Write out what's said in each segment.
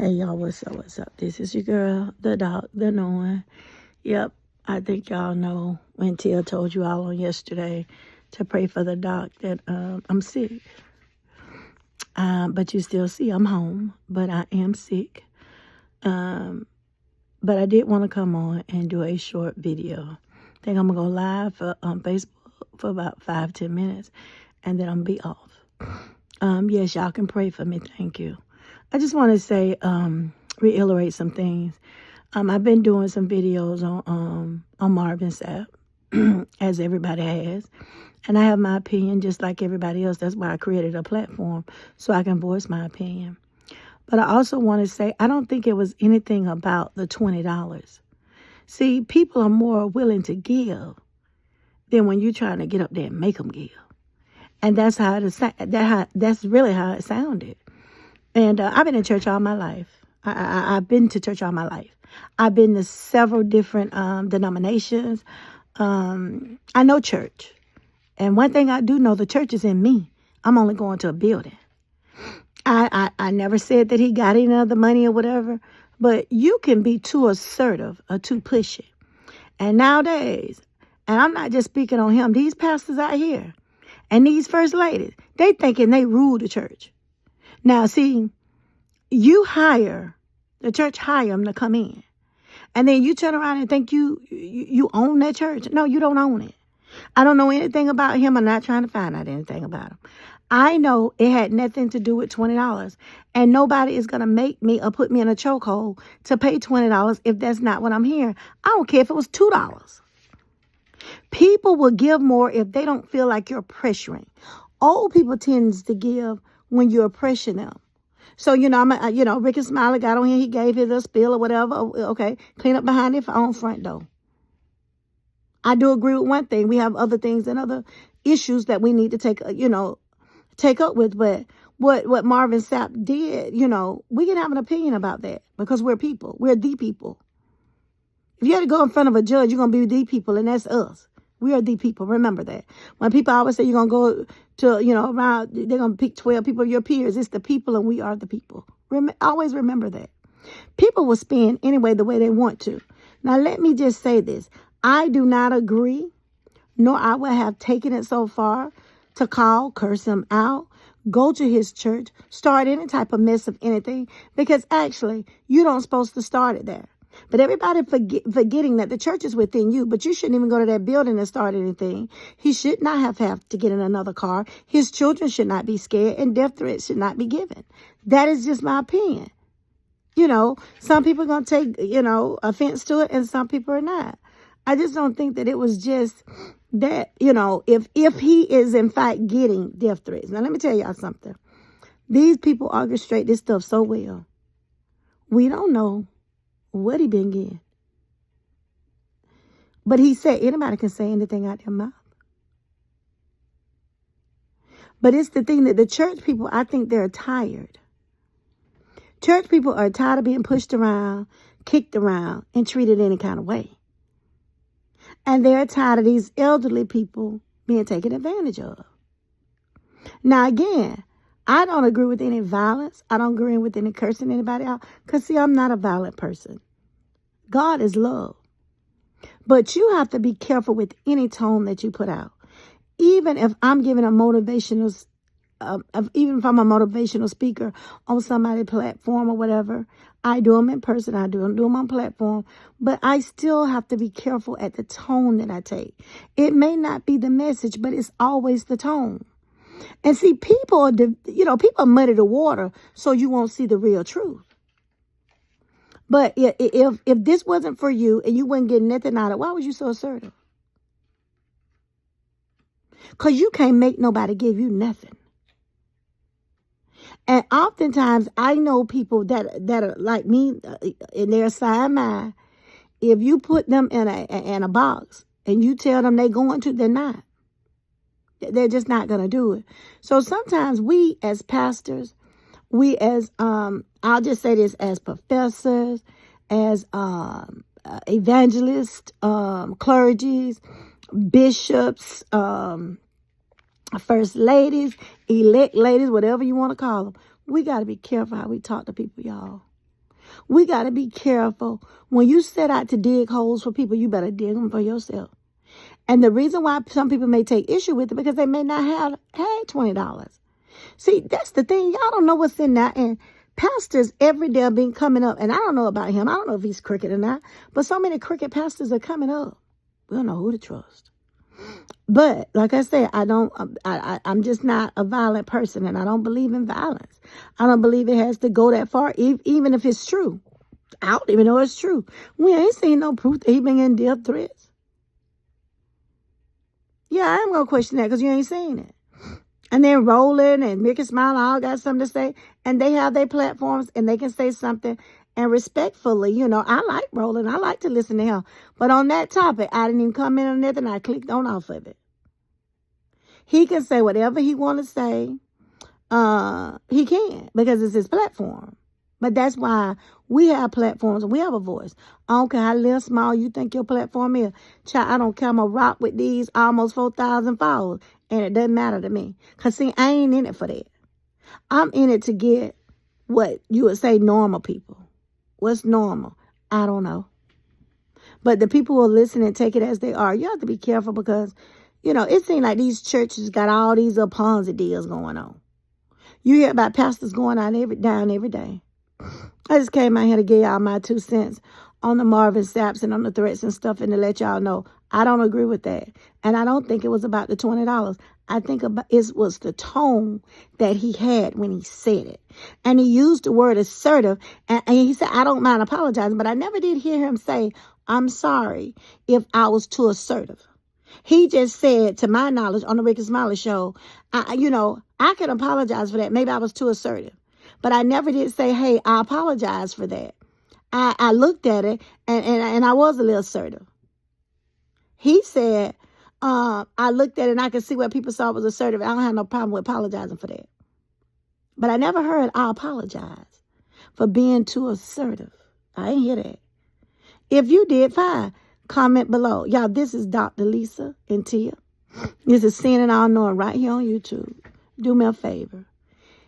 Hey y'all, what's up? What's up? This is your girl, the doc, the knowing. Yep, I think y'all know when Tia told you all on yesterday to pray for the doc that I'm sick. But you still see I'm home, but I am sick. But I did want to come on and do a short video. I think I'm gonna go live on Facebook for about 5-10 minutes, and then I'm gonna be off. Yes, y'all can pray for me. Thank you. I just want to say, reiterate some things. I've been doing some videos on Marvin Sapp, as everybody has. And I have my opinion just like everybody else. That's why I created a platform, so I can voice my opinion. But I also want to say, I don't think it was anything about the $20. See, people are more willing to give than when you're trying to get up there and make them give. And that's that's really how it sounded. And I've been in church all my life. I've been to church all my life. I've been to several different denominations. I know church. And one thing I do know, the church is in me. I'm only going to a building. I never said that he got any of the money or whatever. But you can be too assertive or too pushy. And nowadays, and I'm not just speaking on him, these pastors out here and these first ladies, they thinking they rule the church. Now, see, the church hire them to come in. And then you turn around and think you own that church. No, you don't own it. I don't know anything about him. I'm not trying to find out anything about him. I know it had nothing to do with $20. And nobody is going to make me or put me in a chokehold to pay $20 if that's not what I'm hearing. I don't care if it was $2. People will give more if they don't feel like you're pressuring. Old people tend to give when you're pressuring them. So, Ricky Smiley got on here. He gave his a spill or whatever. Okay, clean up behind their own front door. I do agree with one thing. We have other things and other issues that we need to take up with. But what Marvin Sapp did, we can have an opinion about that because we're people. We're the people. If you had to go in front of a judge, you're going to be the people, and that's us. We are the people. Remember that. When people always say you're going to go to, around, they're going to pick 12 people, your peers. It's the people, and we are the people. Always remember that. People will spend anyway the way they want to. Now, let me just say this. I do not agree, nor I would have taken it so far to curse him out, go to his church, start any type of mess of anything, because actually, you don't supposed to start it there. But everybody forgetting that the church is within you, but you shouldn't even go to that building and start anything. He should not have to get in another car. His children should not be scared, and death threats should not be given. That is just my opinion. Some people are going to take, offense to it, and some people are not. I just don't think that it was just that, if he is in fact getting death threats. Now, let me tell y'all something. These people orchestrate this stuff so well. We don't know what he been getting. But he said anybody can say anything out their mouth. But it's the thing that the church people, I think they're tired. Church people are tired of being pushed around, kicked around, and treated any kind of way. And they're tired of these elderly people being taken advantage of. Now, again, I don't agree with any violence. I don't agree with any cursing anybody out. Because, see, I'm not a violent person. God is love. But you have to be careful with any tone that you put out. Even if I'm giving a motivational, even if I'm a motivational speaker on somebody's platform or whatever, I do them in person. I do them on platform. But I still have to be careful at the tone that I take. It may not be the message, but it's always the tone. And see, people muddy the water so you won't see the real truth. But if this wasn't for you and you wouldn't get nothing out of it, why was you so assertive? Because you can't make nobody give you nothing. And oftentimes, I know people that are like me in their side mind. If you put them in a box and you tell them they're going to, they're not. They're just not going to do it. So sometimes we as pastors, we as, I'll just say this, as professors, as evangelists, clergies, bishops, first ladies, elect ladies, whatever you want to call them. We got to be careful how we talk to people, y'all. We got to be careful. When you set out to dig holes for people, you better dig them for yourself. And the reason why some people may take issue with it because they may not have had $20. See, that's the thing. Y'all don't know what's in that. And pastors every day have been coming up. And I don't know about him. I don't know if he's crooked or not. But so many crooked pastors are coming up. We don't know who to trust. But like I said, I'm just not a violent person. And I don't believe in violence. I don't believe it has to go that far, even if it's true. I don't even know it's true. We ain't seen no proof that he been getting death threats. Yeah, I am going to question that because you ain't seen it. And then Roland and Mickey Smile all got something to say. And they have their platforms and they can say something. And respectfully, you know, I like Roland. I like to listen to him. But on that topic, I didn't even comment on nothing. I clicked on off of it. He can say whatever he want to say. He can because it's his platform. But that's why we have platforms and we have a voice. I don't care how little small you think your platform is. Child, I don't care. I'm going to rock with these almost 4,000 followers. And it doesn't matter to me. Because, see, I ain't in it for that. I'm in it to get what you would say normal people. What's normal? I don't know. But the people who are listening, take it as they are. You have to be careful because, you know, it seems like these churches got all these Ponzi deals going on. You hear about pastors going down every day. I just came out here to give y'all my 2 cents on the Marvin Sapps and on the threats and stuff and to let y'all know I don't agree with that. And I don't think it was about the $20. I think it was the tone that he had when he said it. And he used the word assertive. And he said, I don't mind apologizing. But I never did hear him say, I'm sorry if I was too assertive. He just said, to my knowledge, on the Ricky Smiley show, I can apologize for that. Maybe I was too assertive. But I never did say, hey, I apologize for that. I looked at it, and I was a little assertive. He said, I looked at it, and I could see what people saw was assertive. I don't have no problem with apologizing for that. But I never heard I apologize for being too assertive. I ain't hear that. If you did, fine. Comment below. Y'all, this is Dr. Lisa and Tia. This is Seeing and All Knowing right here on YouTube. Do me a favor.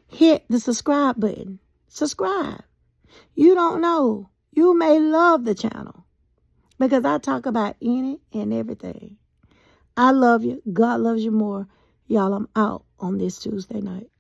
Hit the subscribe button. Subscribe. You don't know. You may love the channel because I talk about any and everything. I love you. God loves you more. Y'all, I'm out on this Tuesday night.